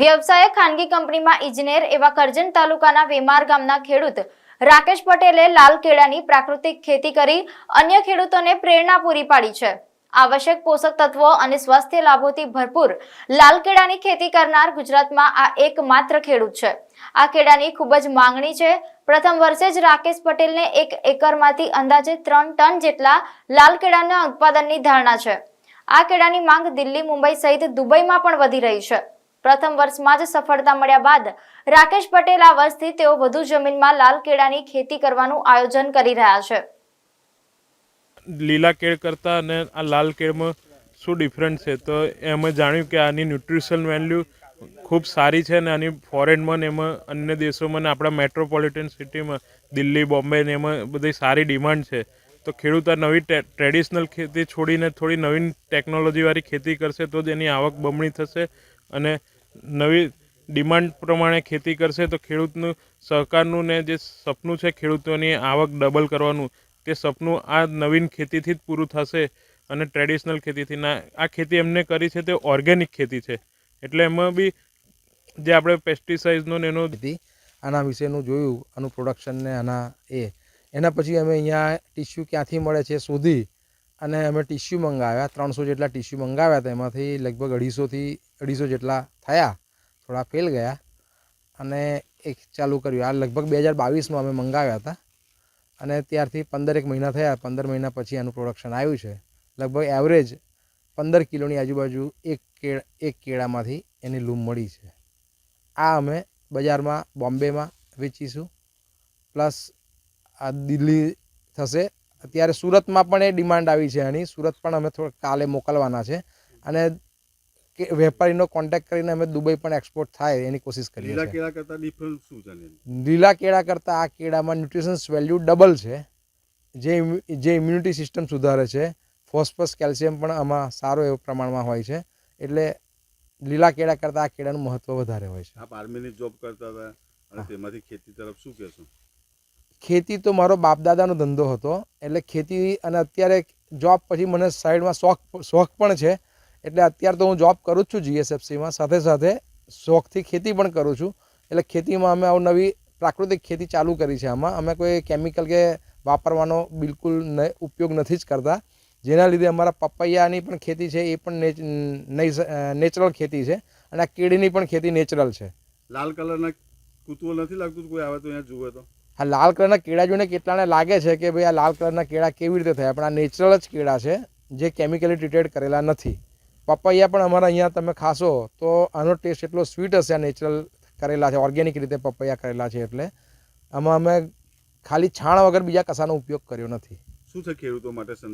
વ્યવસાય ખાનગી કંપનીમાં ઇજનેર એવા કરજણ તાલુકાના વેમાર ગામના ખેડૂત રાકેશ પટેલે લાલ કેળાની પ્રાકૃતિક ખેતી કરી અન્ય ખેડૂતોને પ્રેરણા પૂરી પાડી છે। આવશ્યક પોષક તત્વો અને સ્વાસ્થ્ય લાભોથી ભરપૂર લાલ કેળાની ખેતી કરનાર ગુજરાતમાં આ એકમાત્ર ખેડૂત છે। આ કેળાની ખૂબ જ માંગણી છે। પ્રથમ વર્ષે જ રાકેશ પટેલને 1 એકરમાંથી અંદાજે 3 ટન જેટલા લાલ કેળાના ઉત્પાદનની ધારણા છે। આ કેળાની માંગ દિલ્હી, મુંબઈ સહિત દુબઈમાં પણ વધી રહી છે। પ્રથમ વર્ષમાં જ સફળતા મળ્યા બાદ રાકેશ પટેલ આ વર્ષથી તેઓ વધુ જમીનમાં લાલ કેળાની ખેતી કરવાનું આયોજન કરી રહ્યા છે। લીલા કેળ કરતાં અને આ લાલ કેળમાં શું ડિફરન્સ છે તો અમે જાણ્યું કે આની ન્યુટ્રિશનલ વેલ્યુ ખૂબ સારી છે ને આની ફોરેનમાં ને એમાં અન્ય દેશોમાં ને આપણા મેટ્રોપોલિટન સિટીમાં દિલ્હી, બોમ્બે ને એમાં બધી સારી ડિમાન્ડ છે। તો ખેડૂત આ નવી ટ્રેડિશનલ ખેતી છોડીને થોડી નવીન ટેકનોલોજીવાળી ખેતી કરશે તો જ એની આવક બમણી થશે અને નવી ડિમાન્ડ પ્રમાણે ખેતી કરશે તો ખેડૂતનું સહકારનું ને જે સપનું છે ખેડૂતોની આવક ડબલ કરવાનું તે સપનું આ નવીન ખેતીથી જ પૂરું થશે। અને ટ્રેડિશનલ ખેતીથી ના આ ખેતી એમને કરી છે તે ઓર્ગેનિક ખેતી છે એટલે એમાં બી જે આપણે પેસ્ટિસાઇડનો ને એનો આના વિશેનું જોયું, આનું પ્રોડક્શન ને એના પછી અમે અહીંયા ટીશ્યુ ક્યાંથી મળે છે શોધી અને અમે ટીશ્યુ મંગાવ્યા। 300 જેટલા ટીશ્યુ મંગાવ્યા હતા, એમાંથી લગભગ 250 જેટલા થયા, થોડા ફેલ ગયા અને એક ચાલુ કર્યું। આ લગભગ 2022માં અમે મંગાવ્યા હતા અને ત્યારથી 15 મહિના થયા। 15 મહિના પછી આનું પ્રોડક્શન આવ્યું છે। લગભગ એવરેજ 15 કિલોની આજુબાજુ એક કેળામાંથી એની લૂમ મળી છે। આ અમે બજારમાં બોમ્બેમાં વેચીશું, પ્લસ આ દિલ્હી થશે। અત્યારે સુરતમાં પણ એ ડિમાન્ડ આવી છે આની, સુરત પણ અમે કાલે મોકલવાના છે અને વેપારીનો કોન્ટેક્ટ કરીને અમે દુબઈ પણ એક્સપોર્ટ થાય એની કોશિશ કરીએ છીએ। લીલા કેળા કરતાં ડિફરન્સ શું છે? લીલા કેળા કરતાં આ કેળામાં ન્યુટ્રિશન્સ વેલ્યુ ડબલ છે, જે ઇમ્યુનિટી સિસ્ટમ સુધારે છે। ફોસ્ફરસ, કેલ્શિયમ પણ આમાં સારો એવો પ્રમાણમાં હોય છે, એટલે લીલા કેળા કરતાં આ કેળાનું મહત્ત્વ વધારે હોય છે। આપ આર્મીની જોબ કરતા હતા અને તેમાંથી ખેતી તરફ શું કહેશો? ખેતી તો મારો બાપદાદાનો ધંધો હતો, એટલે ખેતી અને અત્યારે જોબ પછી મને સાઈડમાં શોખ પણ છે, એટલે અત્યારે તો હું જોબ કરું જ છું GSFCમાં, સાથે સાથે શોખથી ખેતી પણ કરું છું। એટલે ખેતીમાં અમે નવી પ્રાકૃતિક ખેતી ચાલુ કરી છે। આમાં અમે કોઈ કેમિકલ કે વાપરવાનો બિલકુલ ઉપયોગ નથી જ કરતા, જેના લીધે અમારા પપૈયાની પણ ખેતી છે એ પણ નેચરલ ખેતી છે અને આ કેળીની પણ ખેતી નેચરલ છે। લાલ કલરના કૂતરો નથી લાગતું કોઈ આવે તો અહીંયા જુએ તો? આ લાલ કલરના કેળા જોઈને કેટલાને લાગે છે કે ભાઈ આ લાલ કલરના કેળા કેવી રીતે થયા, પણ આ નેચરલ જ કેળા છે, જે કેમિકલી ટ્રીટેડ કરેલા નથી। પપૈયા પણ અમારા અહીંયા તમે ખાશો તો આનો ટેસ્ટ એટલો સ્વીટ હશે, આ નેચરલ કરેલા છે, ઓર્ગેનિક રીતે પપૈયા કરેલા છે, એટલે આમાં અમે ખાલી છાણ વગર બીજા કશાનો ઉપયોગ કર્યો નથી। શું છે ખેડૂતો માટે સંદેશ?